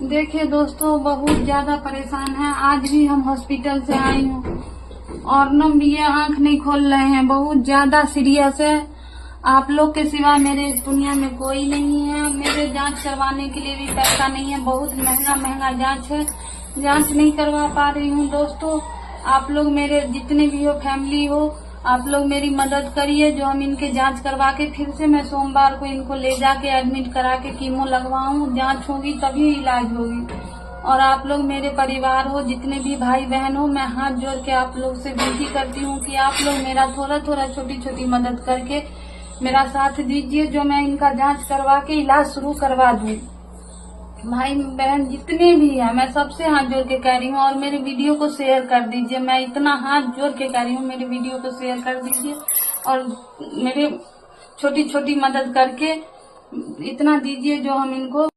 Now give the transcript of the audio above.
देखिए दोस्तों, बहुत ज्यादा परेशान है। आज भी हम हॉस्पिटल से आई हूँ और न ये आंख नहीं खोल रहे हैं। बहुत ज्यादा सीरियस है। आप लोग के सिवा मेरे इस दुनिया में कोई नहीं है। मेरे जांच करवाने के लिए भी पैसा नहीं है। बहुत महंगा महंगा जांच है, जांच नहीं करवा पा रही हूँ। दोस्तों, आप लोग मेरे जितने भी हो, फैमिली हो, आप लोग मेरी मदद करिए। जो हम इनके जांच करवा के फिर से मैं सोमवार को इनको ले जाके एडमिट करा के कीमो लगवाऊं। जांच होगी तभी इलाज होगी। और आप लोग मेरे परिवार हो, जितने भी भाई बहन हो, मैं हाथ जोड़ के आप लोग से विनती करती हूँ कि आप लोग मेरा थोड़ा थोड़ा छोटी छोटी मदद करके मेरा साथ दीजिए, जो मैं इनका जांच करवा के इलाज शुरू करवा दूं। भाई बहन जितने भी हैं, मैं सबसे हाथ जोड़ के कह रही हूँ। और मेरे वीडियो को शेयर कर दीजिए। मैं इतना हाथ जोड़ के कह रही हूँ, मेरे वीडियो को शेयर कर दीजिए और मेरे छोटी छोटी मदद करके इतना दीजिए जो हम इनको